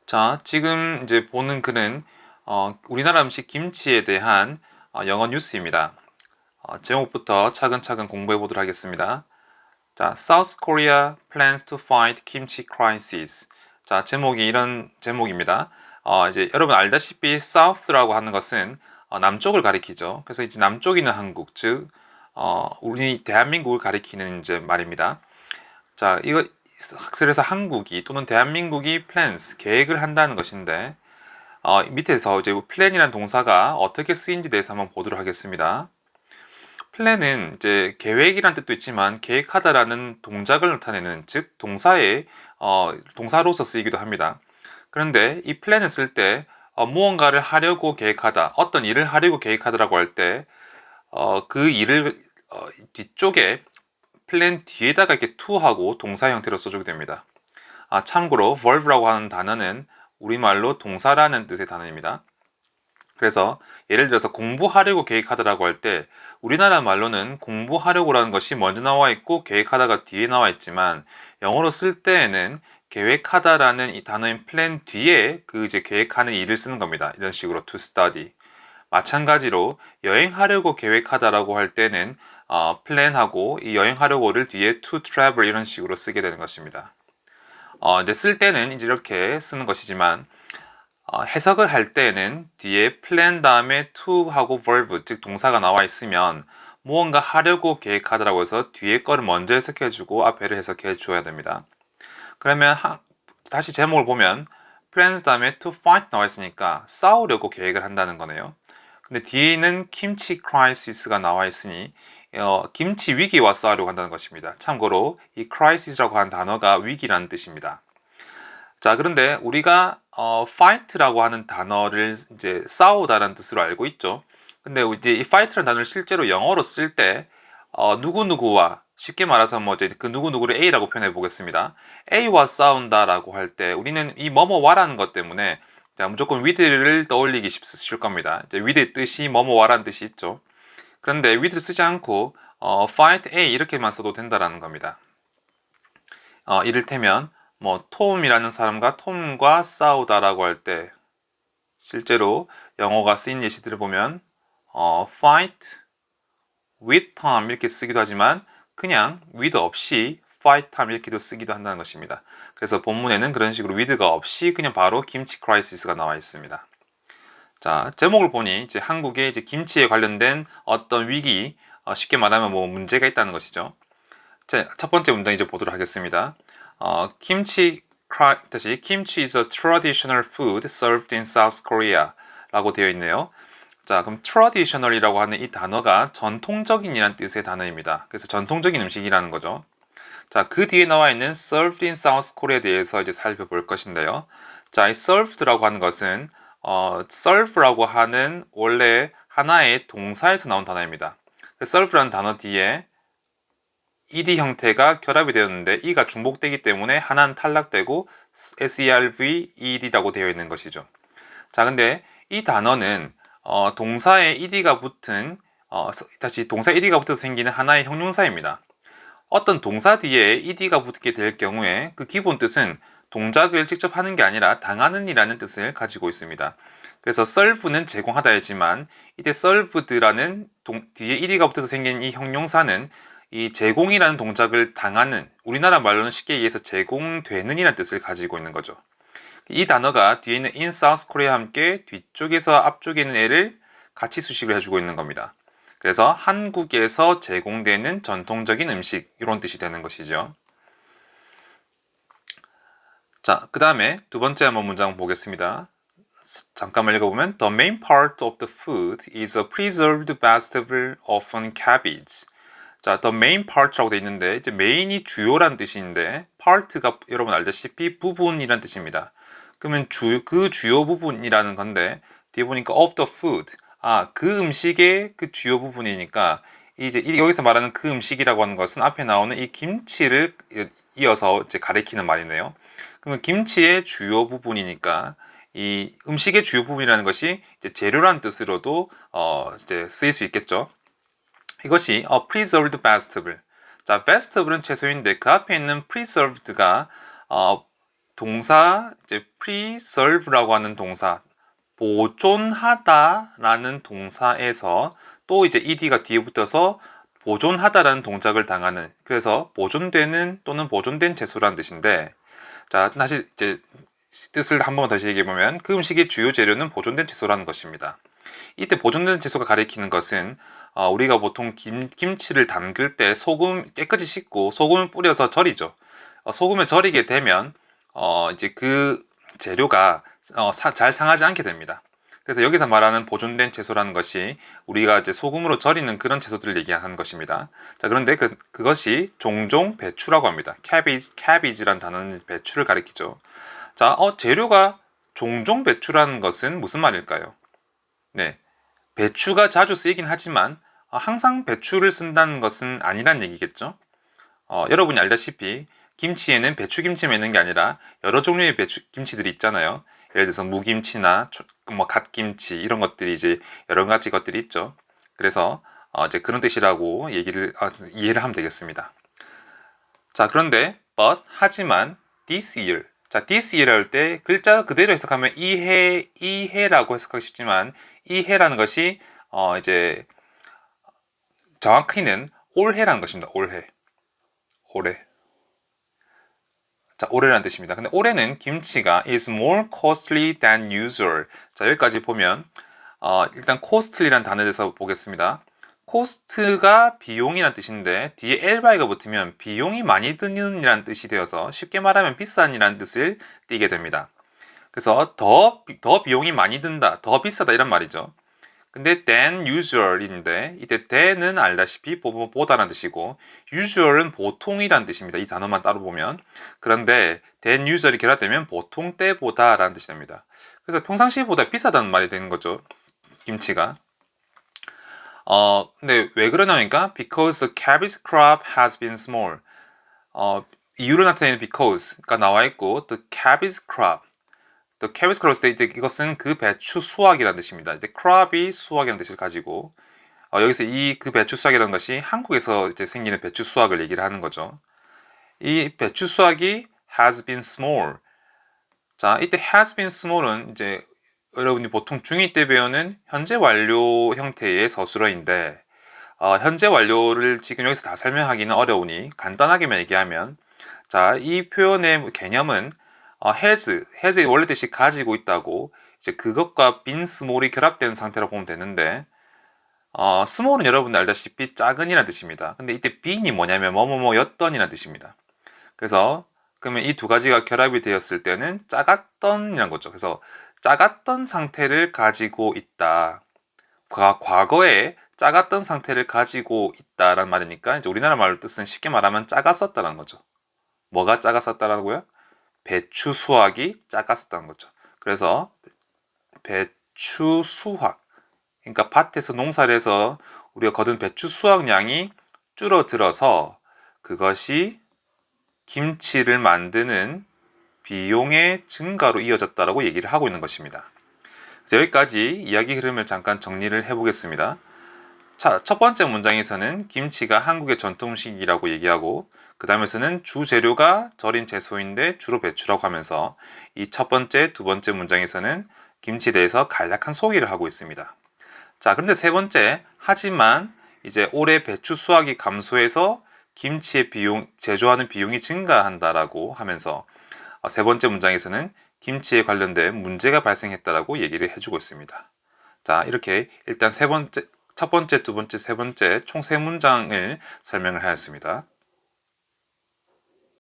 자, 지금 이제 보는 글은 우리나라 음식 김치에 대한 영어 뉴스입니다. 제목부터 차근차근 공부해 보도록 하겠습니다. 자, South Korea plans to fight kimchi crisis. 자, 제목이 이런 제목입니다. 이제 여러분 알다시피 South라고 하는 것은 남쪽을 가리키죠. 그래서 이제 남쪽에 있는 한국, 즉 우리 대한민국을 가리키는 이제 말입니다. 자, 이거 학설에서 한국이 또는 대한민국이 plans 계획을 한다는 것인데 밑에서 이제 plan이라는 동사가 어떻게 쓰인지 대해서 한번 보도록 하겠습니다. plan은 이제 계획이란 뜻도 있지만 계획하다라는 동작을 나타내는 즉 동사의 동사로서 쓰이기도 합니다. 그런데 이 plan을 쓸 때 무언가를 하려고 계획하다, 어떤 일을 하려고 계획하다라고 할 때 그 일을 뒤쪽에 플랜 뒤에다가 이렇게 to하고 동사 형태로 써주게 됩니다. 참고로 verve라고 하는 단어는 우리말로 동사라는 뜻의 단어입니다. 그래서 예를 들어서 공부하려고 계획하다라고 할 때 우리나라 말로는 공부하려고라는 것이 먼저 나와 있고 계획하다가 뒤에 나와 있지만 영어로 쓸 때에는 계획하다라는 이 단어인 plan 뒤에 그 이제 계획하는 일을 쓰는 겁니다. 이런 식으로 to study. 마찬가지로 여행하려고 계획하다라고 할 때는 plan하고 이 여행하려고를 뒤에 to travel 이런 식으로 쓰게 되는 것입니다. 이제 쓸 때는 이제 이렇게 쓰는 것이지만 해석을 할 때는 뒤에 plan 다음에 to 하고 verb 즉 동사가 나와 있으면 무언가 하려고 계획하더라고 해서 뒤에 거를 먼저 해석해주고 앞에를 해석해 주어야 됩니다. 그러면 다시 제목을 보면 plans 다음에 to fight 나와 있으니까 싸우려고 계획을 한다는 거네요. 근데 뒤에는 김치 크라이시스가 나와 있으니 김치 위기와 싸우려고 한다는 것입니다. 참고로 이 crisis라고 하는 단어가 위기라는 뜻입니다. 자, 그런데 우리가 fight라고 하는 단어를 이제 싸우다라는 뜻으로 알고 있죠. 근데 이제 이 fight라는 단어를 실제로 영어로 쓸 때 누구누구와 쉽게 말해서 뭐 이제 그 누구누구를 A라고 표현해 보겠습니다. A와 싸운다라고 할 때 우리는 이 뭐뭐와라는 것 때문에 자, 무조건 with를 떠올리기 쉽을 겁니다. 이제 with의 뜻이 뭐뭐와라는 뜻이 있죠. 그런데 with를 쓰지 않고 fight A 이렇게만 써도 된다라는 겁니다. 이를테면 뭐 톰이라는 사람과 톰과 싸우다라고 할 때 실제로 영어가 쓰인 예시들을 보면 fight with Tom 이렇게 쓰기도 하지만 그냥 with 없이 fight Tom 이렇게도 쓰기도 한다는 것입니다. 그래서 본문에는 그런 식으로 with가 없이 그냥 바로 김치 크라이시스가 나와 있습니다. 자, 제목을 보니 이제 한국의 이제 김치에 관련된 어떤 위기, 쉽게 말하면 뭐 문제가 있다는 것이죠. 자, 첫 번째 문장 이제 보도록 하겠습니다. 다시 kimchi is a traditional food served in South Korea 라고 되어 있네요. 자, 그럼 traditional이라고 하는 이 단어가 전통적인이라는 뜻의 단어입니다. 그래서 전통적인 음식이라는 거죠. 자, 그 뒤에 나와 있는 served in South Korea에 대해서 이제 살펴볼 것인데요. 자, 이 served라고 하는 것은 serve라고 하는 원래 하나의 동사에서 나온 단어입니다. serve라는 단어 뒤에 ed 형태가 결합이 되었는데 e가 중복되기 때문에 하나는 탈락되고 serve ed라고 되어 있는 것이죠. 자, 근데 이 단어는 동사에 ed가 붙은 다시 동사 ed가 붙어서 생기는 하나의 형용사입니다. 어떤 동사 뒤에 ed가 붙게 될 경우에 그 기본 뜻은 동작을 직접 하는 게 아니라 당하는 이라는 뜻을 가지고 있습니다. 그래서 serve는 제공하다이지만 이때 served라는 뒤에 ed가 붙어서 생긴 이 형용사는 이 제공이라는 동작을 당하는 우리나라 말로는 쉽게 얘기해서 제공되는 이라는 뜻을 가지고 있는 거죠. 이 단어가 뒤에 있는 in South Korea와 함께 뒤쪽에서 앞쪽에 있는 애를 같이 수식을 해주고 있는 겁니다. 그래서 한국에서 제공되는 전통적인 음식 이런 뜻이 되는 것이죠. 자, 그 다음에 두 번째 한번 문장 보겠습니다. 잠깐만 읽어보면 The main part of the food is a preserved vegetable, often cabbage. 자, the main part라고 되어 있는데 이제 main이 주요란 뜻인데 part가 여러분 알다시피 부분이란 뜻입니다. 그러면 그 주요 부분이라는 건데 뒤에 보니까 of the food 그 음식의 그 주요 부분이니까 이제 여기서 말하는 그 음식이라고 하는 것은 앞에 나오는 이 김치를 이어서 이제 가리키는 말이네요. 그러면 김치의 주요 부분이니까 이 음식의 주요 부분이라는 것이 이제 재료라는 뜻으로도 이제 쓰일 수 있겠죠. 이것이 a preserved vegetable. 자, vegetable은 채소인데 그 앞에 있는 preserved가 동사 이제 preserve라고 하는 동사 보존하다라는 동사에서 또 이제 ed가 뒤에 붙어서 보존하다라는 동작을 당하는 그래서 보존되는 또는 보존된 채소라는 뜻인데 자 다시 이제 뜻을 한 번 다시 얘기해 보면 그 음식의 주요 재료는 보존된 채소라는 것입니다. 이때 보존된 채소가 가리키는 것은 우리가 보통 김치를 담글 때 소금 깨끗이 씻고 소금을 뿌려서 절이죠. 소금을 절이게 되면 이제 그 재료가 잘 상하지 않게 됩니다. 그래서 여기서 말하는 보존된 채소라는 것이 우리가 이제 소금으로 절이는 그런 채소들을 얘기하는 것입니다. 자, 그런데 그것이 종종 배추라고 합니다. cabbage라는 단어는 배추를 가리키죠. 자, 재료가 종종 배추라는 것은 무슨 말일까요? 네, 배추가 자주 쓰이긴 하지만 항상 배추를 쓴다는 것은 아니란 얘기겠죠. 여러분이 알다시피 김치에는 배추김치만 있는 게 아니라 여러 종류의 김치들이 있잖아요. 예를 들어서 무김치나 뭐 갓김치 이런 것들이 이제 여러 가지 것들이 있죠. 그래서 이제 그런 뜻이라고 이해를 하면 되겠습니다. 자, 그런데 but 하지만 this year 자, this year 할 때 글자 그대로 해석하면 이해라고 해석하기 쉽지만 이 해라는 것이 이제 정확히는 올해라는 것입니다. 올해. 자, 올해라는 뜻입니다. 근데 올해는 김치가 is more costly than usual. 자, 여기까지 보면 일단 costly라는 단어에 대해서 보겠습니다. cost가 비용이라는 뜻인데 뒤에 elby가 붙으면 비용이 많이 드는 이라는 뜻이 되어서 쉽게 말하면 비싼이라는 뜻을 띠게 됩니다. 그래서 더 비용이 많이 든다, 더 비싸다 이런 말이죠. 근데 than usual인데 이때 than은 알다시피 보다라는 뜻이고 usual은 보통이라는 뜻입니다. 이 단어만 따로 보면. 그런데 than usual이 결합되면 보통 때보다 라는 뜻이 됩니다. 그래서 평상시보다 비싸다는 말이 되는 거죠. 김치가. 근데 왜 그러냐니까 because the cabbage crop has been small. 이유로 나타내는 because가 나와 있고 the cabbage crop The cabbage crop state 이것은 그 배추 수확이라는 뜻입니다. 이제 crop이 수확이라는 뜻을 가지고 여기서 그 배추 수확이라는 것이 한국에서 이제 생기는 배추 수확을 얘기를 하는 거죠. 이 배추 수확이 has been small. 자, 이때 has been small은 이제 여러분이 보통 중2 때 배우는 현재 완료 형태의 서술어인데 현재 완료를 지금 여기서 다 설명하기는 어려우니 간단하게만 얘기하면 자, 이 표현의 개념은 has의 원래 뜻이 가지고 있다고 이제 그것과 been small이 결합된 상태라고 보면 되는데 small은 여러분들 알다시피 작은이라는 뜻입니다. 근데 이때 been이 뭐냐면 뭐뭐뭐였던이라는 뜻입니다. 그래서 그러면 이 두 가지가 결합이 되었을 때는 작았던이라는 거죠. 그래서 작았던 상태를 가지고 있다. 과거에 작았던 상태를 가지고 있다라는 말이니까 이제 우리나라 말로 뜻은 쉽게 말하면 작았었다라는 거죠. 뭐가 작았었다라고요? 배추 수확이 작았었다는 거죠. 그래서 배추 수확, 그러니까 밭에서 농사를 해서 우리가 거둔 배추 수확량이 줄어들어서 그것이 김치를 만드는 비용의 증가로 이어졌다라고 얘기를 하고 있는 것입니다. 그래서 여기까지 이야기 흐름을 잠깐 정리를 해보겠습니다. 자, 첫 번째 문장에서는 김치가 한국의 전통 음식이라고 얘기하고 그 다음에서는 주 재료가 절인 채소인데 주로 배추라고 하면서 이 첫 번째, 두 번째 문장에서는 김치에 대해서 간략한 소개를 하고 있습니다. 자, 그런데 세 번째, 하지만 이제 올해 배추 수확이 감소해서 김치의 제조하는 비용이 증가한다라고 하면서 세 번째 문장에서는 김치에 관련된 문제가 발생했다라고 얘기를 해주고 있습니다. 자, 이렇게 일단 첫 번째, 두 번째, 세 번째 총 세 문장을 설명을 하였습니다.